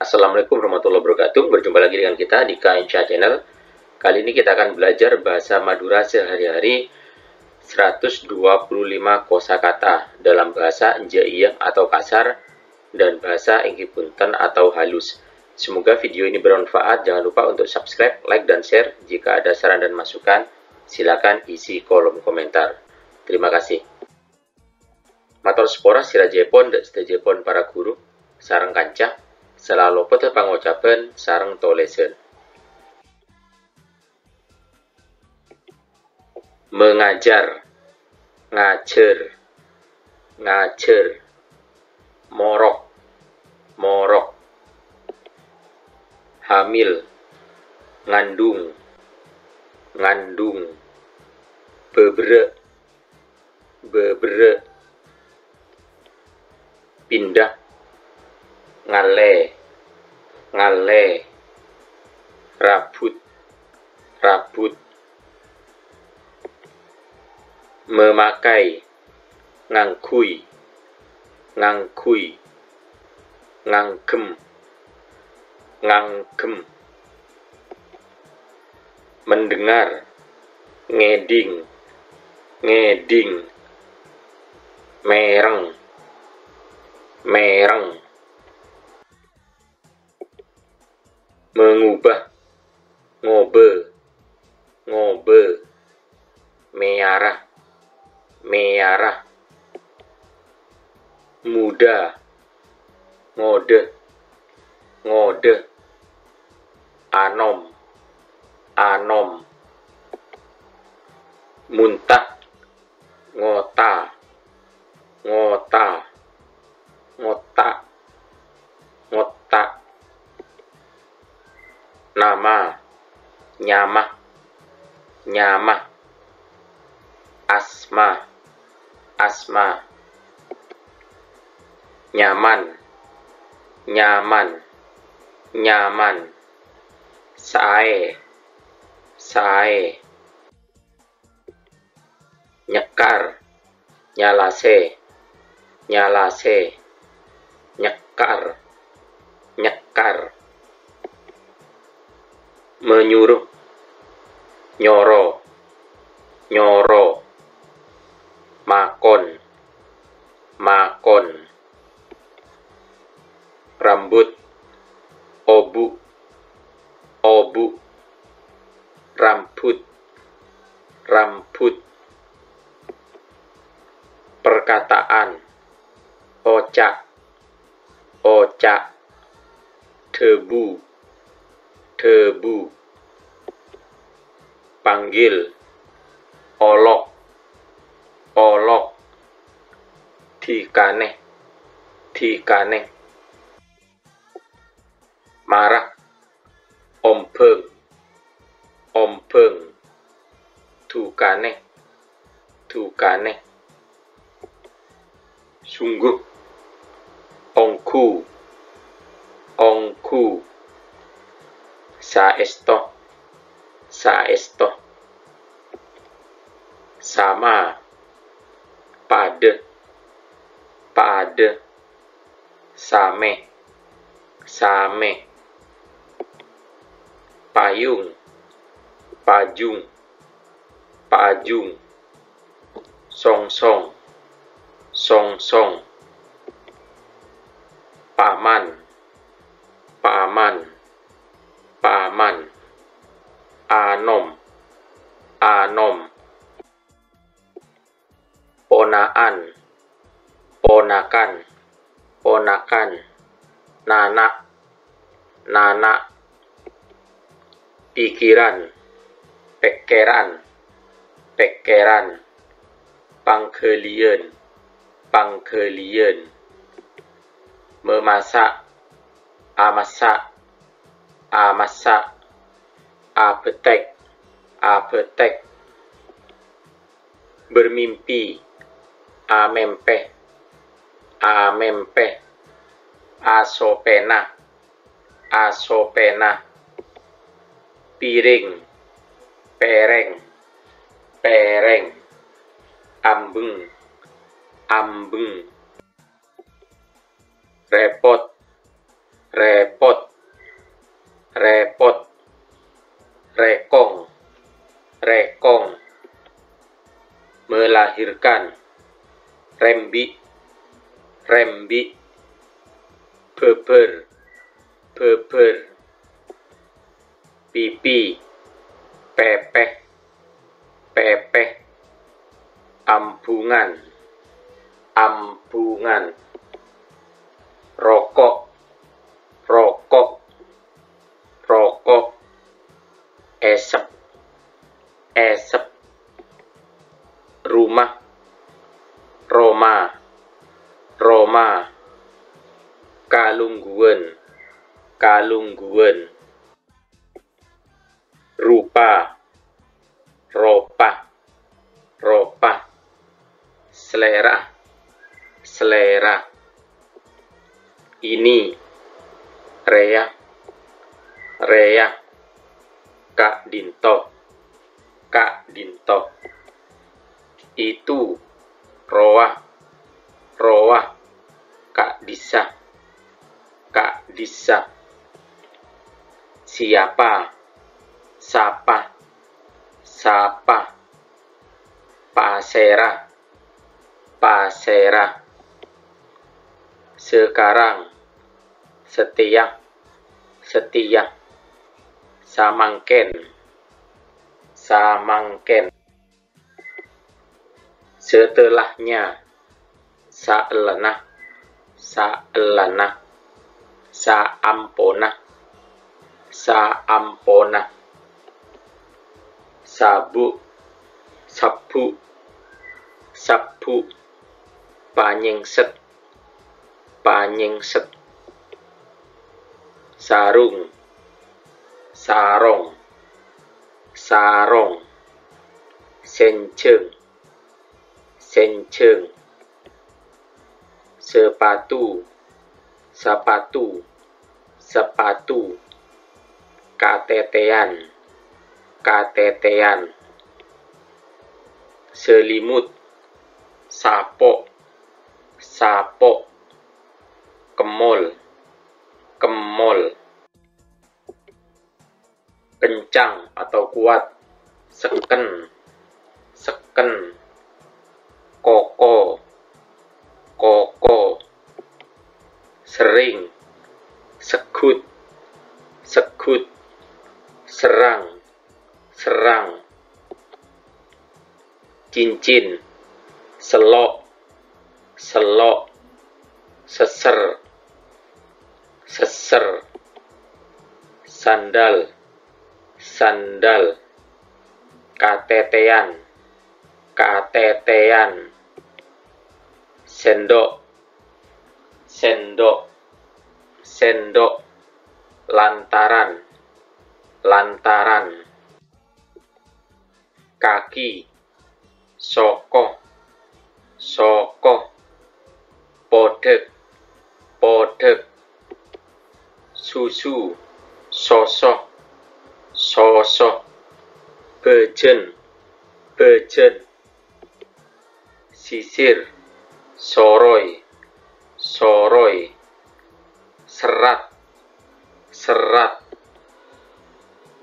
Assalamualaikum warahmatullahi wabarakatuh. Berjumpa lagi dengan kita di Kainca Channel. Kali ini kita akan belajar bahasa Madura sehari-hari 125 kosakata dalam bahasa Jaiyah atau kasar dan bahasa Inggih Punten atau halus. Semoga video ini bermanfaat. Jangan lupa untuk subscribe, like, dan share. Jika ada saran dan masukan, silakan isi kolom komentar. Terima kasih. Matur spora sirajepon dan sedajepon para guru sareng kancah selalu poto pangucapan sareng tolesen. Mengajar, ngajar, ngajar, morok, morok, hamil, ngandung, ngandung, bebre, bebre, pindah, ngale, ngale, rabut, rabut, memakai, ngangkui, ngangkui, ngangkem, ngangkem, mendengar, ngeding, ngeding, mereng, mereng, mengubah, ngobe, ngobe, mearah, mearah, muda, ngode, ngode, anom, anom, muntah, ngota, ngota, ngotak, ngotak, nama, nyamah, nyamah, asma, asma, nyaman, nyaman, nyaman, sae, sae, nyekar, nyalase, nyalase, nyekar, nyekar, menyuruh, nyoro, nyoro, makon, makon, rambut, obu, obu, rambut, rambut, perkataan, ocak, ocak, debu, debu, panggil, olok, olok, dikaneh, dikaneh, marah, ompeng, ompeng, dukaneh, dukaneh, sungguh, ongku, ongku, saesto, saesto, sama, pade, pade, same, same, payung, pajung, pajung, songsong, songsong, paman, paman, paman, anom, anom, ponaan, ponakan, ponakan, nanak, nanak, pikiran, pekeran, pekeran, panggelian, panggelian, memasak, amasak, amasak, apetek, apetek, bermimpi, amempeh, amempeh, asopena, asopena, piring, pereng, pereng, ambeng, ambeng, repot, repot, repot, rekong, rekong, melahirkan, rembi, rembi, beber, beber, pipi, pepeh, pepeh, ambungan, ambungan, rokok, rokok, rokok, esep, esep, rumah, Roma, Roma, kalungguan, kalungguan, rupa, ropa, ropa, selera, selera, ini, rea, rea, Kak Dinto, Kak Dinto, itu, roa, roa, Kak Disa, Kak Disa, siapa, sapa, sapa, pasera, pasera, sekarang, setia, setia, samangken, samangken, setelahnya, saelana, saelana, saampona, saampona, sabu, sabu, sabu, panyengset, panyengset, sarung, sarong, sarong, senceng, senceng, sepatu, sepatu, sepatu, katetean, katetean, selimut, sapo, sapo, kemol, kemol, kencang atau kuat, seken, seken, koko, koko, sering, sekut, sekut, serang, serang, cincin, selok, selok, seser, seser, sandal, sandal, katetean, katetean, sendok, sendok, sendok, lantaran, lantaran, kaki, soko, soko, podek, podek, susu, sosok, sosok, bejen, bejen, sisir, soroi, soroi, serat, serat,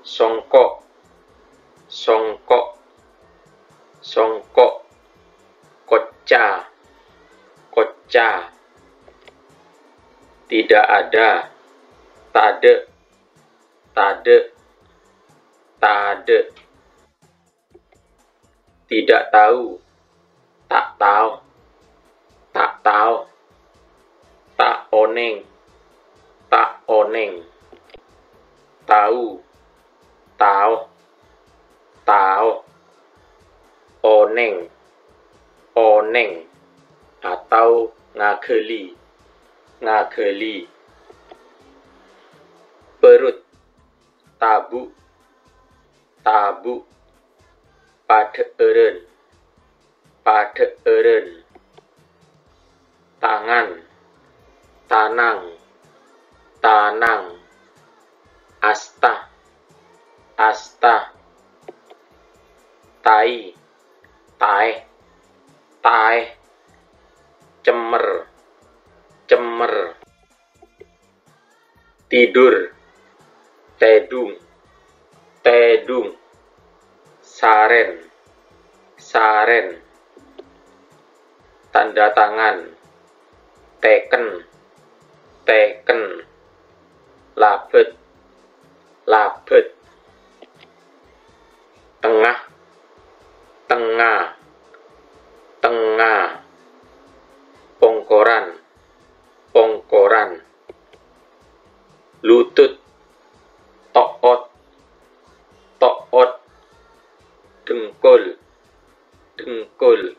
songkok, songkok, songkok, koca, koca, tidak ada, tade, tade, tade, tidak tahu, tak tahu, tak tahu, tak oneng, tak oneng, tahu, tahu, tahu, oneng, oneng, atau ngageli, ngageli, perut, tabu, tabu, padeureun, padeureun, tangan, tanang, tanang, asta, asta, tai, tae, tae, cemer, cemer, tidur, tedung, tedung, saren, saren, tanda tangan, teken, teken, labet, labet, tengah, tengah, tengah, pongkoran, pongkoran, lutut, toot, toot, dengkul, dengkul,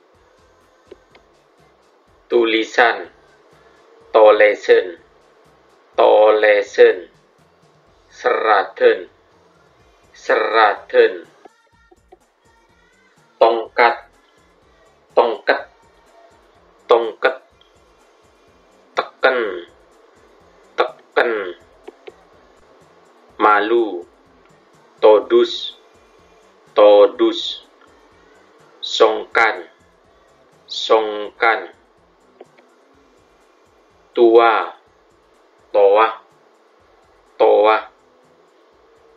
tulisan, tolesen, tolesen, seraden, seraden, tongkat, tongket, tongket, teken, teken, malu, todus, todus, songkan, songkan, tua, toa, toa,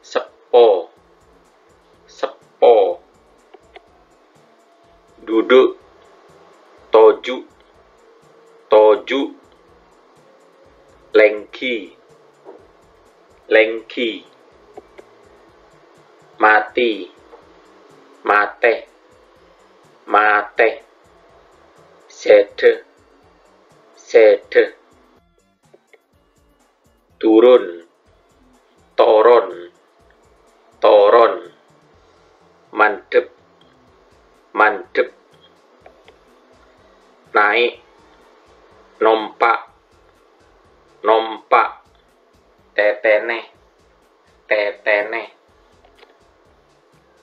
sepo, sepo, duduk, toju, toju, lengki, lengki, mati, mate, mate, sede, sede, turun, toron, toron, mandep, mandep, naik, nompak, nompak, tetene, tetene,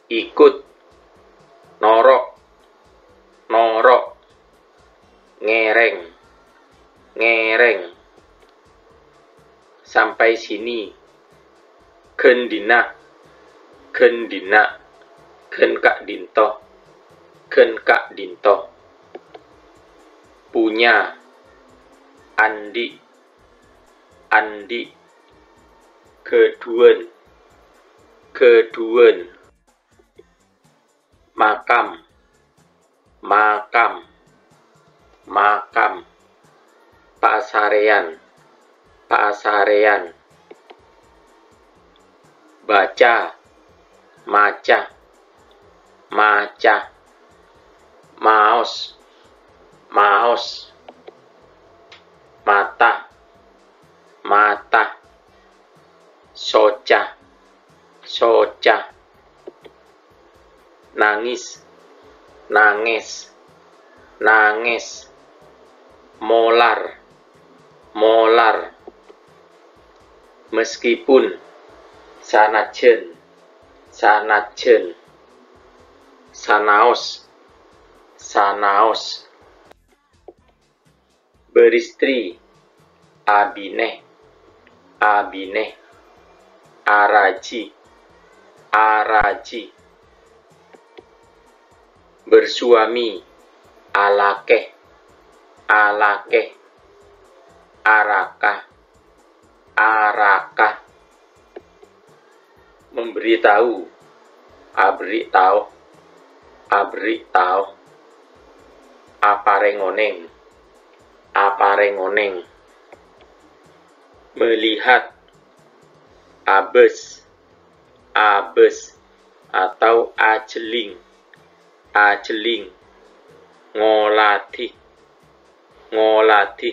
ikut, norok, norok, ngereng, ngereng, sampai sini, gendina, gendina, gen kak dinto, gen kak dinto, punya, andi, andi, keduen, keduen, makam, makam, makam, pasarean, pasarean, baca, maca, maca, maos, maos, mata, mata, soca, soca, nangis, nangis, nangis, molar, molar, meskipun, sanajen, sanajen, sanaos, sanaos, beristri, abineh, abineh, araji, araji, bersuami, alakeh, alakeh, arakah, arakah, memberitahu, aberitahu, aberitahu, aparengoneng, aparengoneng, melihat, abes, abes, atau ajeling, ajeling, ngolati, ngolati,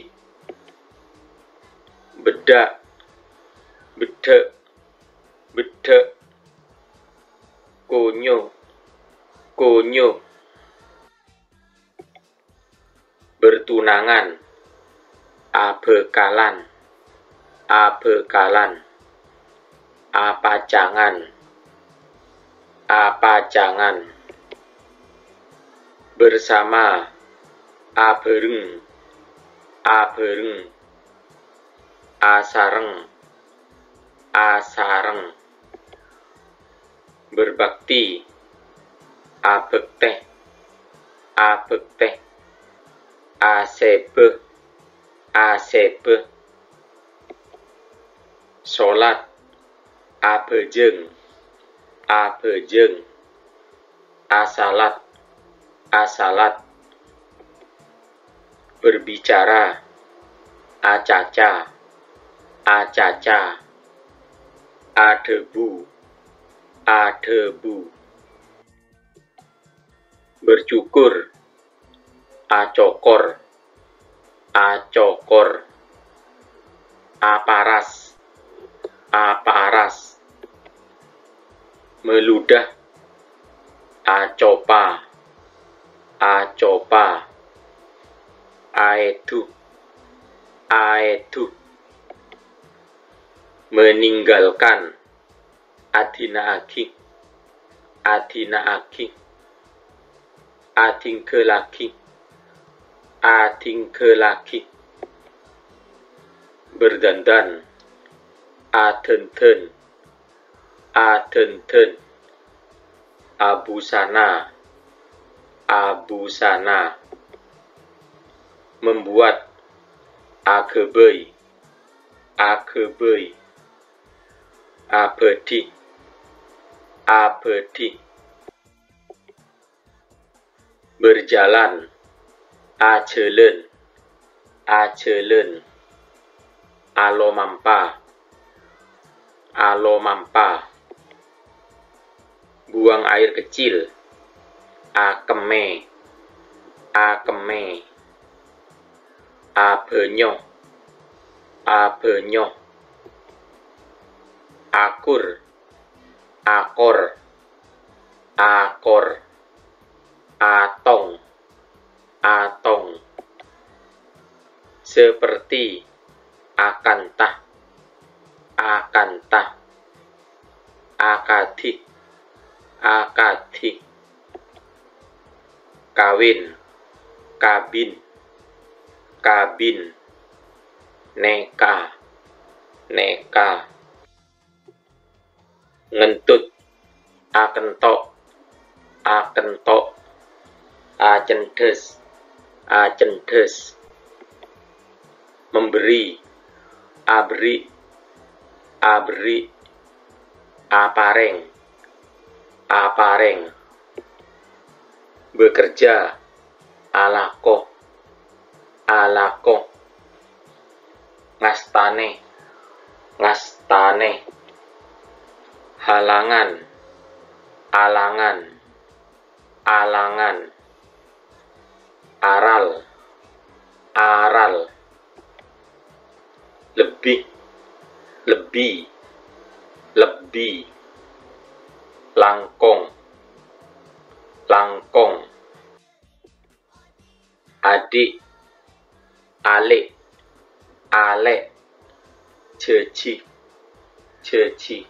bedak, bedek, bedek, konyo, konyo, bertunangan, abekalan, abekalan, apacangan, apacangan, bersama, abereng, abereng, asareng, asareng, berbakti, abekteh, abekteh, asebe, asebe, sholat, abejeng, abejeng, asalat, asalat, berbicara, acaca, acaca, adebu, adebu, bercukur, acokor, acokor, aparas, aparas, meludah, acopa, acopa, aedu, aedu, meninggalkan, adinaaki, adinaaki, adingkelaki, adingkelaki, berdandan, adenten, adenten, abusana, abusana, membuat, agebei, agebei, abedi, abedi, berjalan, ajelen, ajelen, alomampa, alomampa, buang air kecil, akeme, akeme, abenyo, abenyo, akur, akor, akor, atong, atong, seperti, akantah, akantah, akadik, akadik, kawin, kabin, kabin, neka, neka, ngentut, akentok, akentok, acendes, acendes, memberi, abri, abri, apareng, apareng, bekerja, alako, alako, ngastane, ngastane, halangan, alangan, alangan, aral, aral, lebih, lebih, lebih, langkong, langkong, adik, alik, alek, ceci, ceci,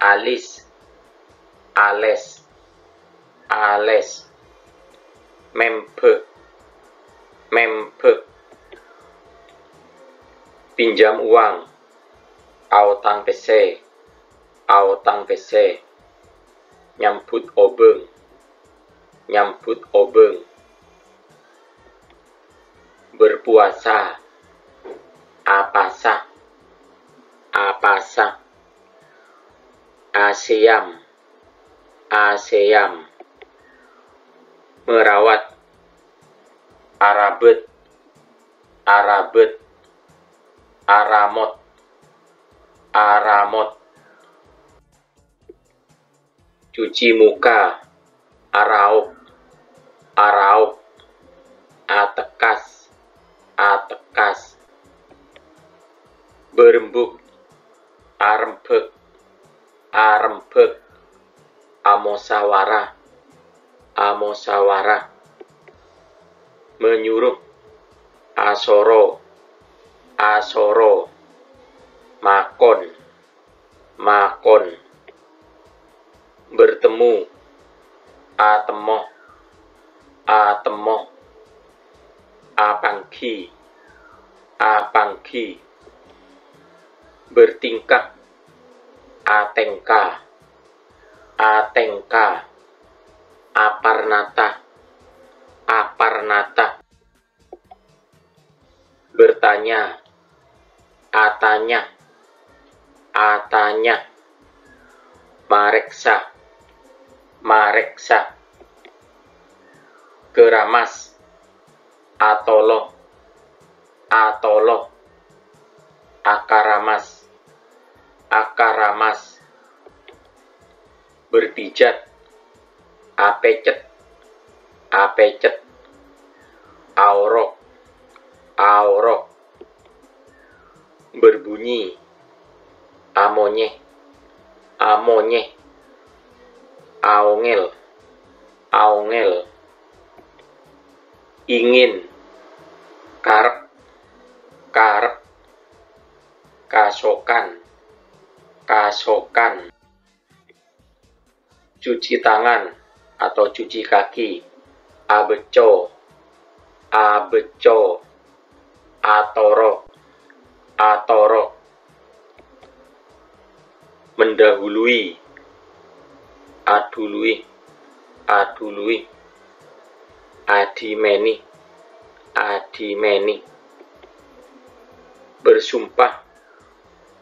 alis, ales, ales, mempe, mempe, pinjam uang, autang pese, autang pese, nyambut obeng, nyambut obeng, berpuasa, apasa, apasa, aseam, aseam, merawat, arabet, arabet, aramot, aramot, cuci muka, araup, araup, atekas, atekas, berembuk, arempek, arempek, amosawara, amosawara, menyuruh, asoro, asoro, makon, makon, bertemu, atemoh, atemoh, apangki, apangki, bertingkah, atengka, atengka, aparnata, aparnata, bertanya, atanya, atanya, mareksa, mareksa, keramas, atolo, atolo, akaramas, akaramas, berpijat, apecet, apecet, aurok, aurok, berbunyi, amonye, amonye, aongel, aongel, ingin, karep, karep, kasokan, kasokan, cuci tangan atau cuci kaki, abeco, abeco, atoro, atoro, mendahului, adului, adului, adimeni, adimeni, bersumpah,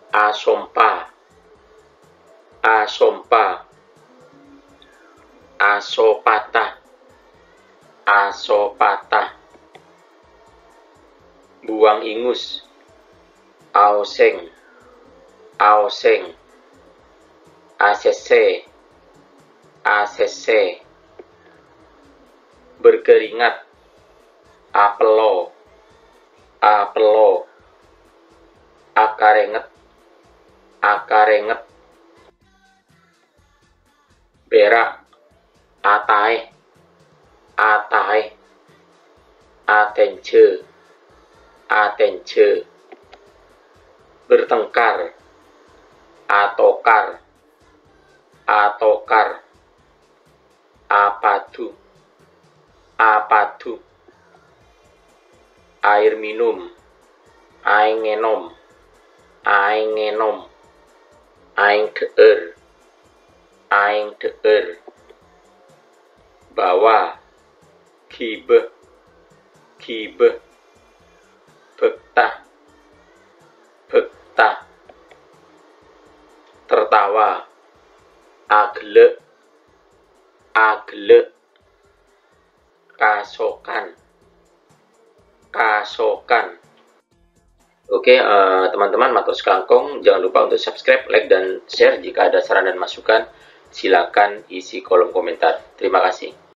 asompa, asompa, asopata, asopata, buang ingus, auseng, auseng, asese, asese, berkeringat, apelo, apelo, akarenget, akarenget, berak, atae, atae, atence, atence, bertengkar, atokar, atokar, apadu, apadu, air minum, aengenom, aengenom, aeng deur, aeng deur, bawa, kibe, kibe, bekta, bekta, tertawa, agle, agle, kasokan, kasokan. Oke, teman-teman matur sekangkung, jangan lupa untuk subscribe, like, dan share. Jika ada saran dan masukan, silakan isi kolom komentar. Terima kasih.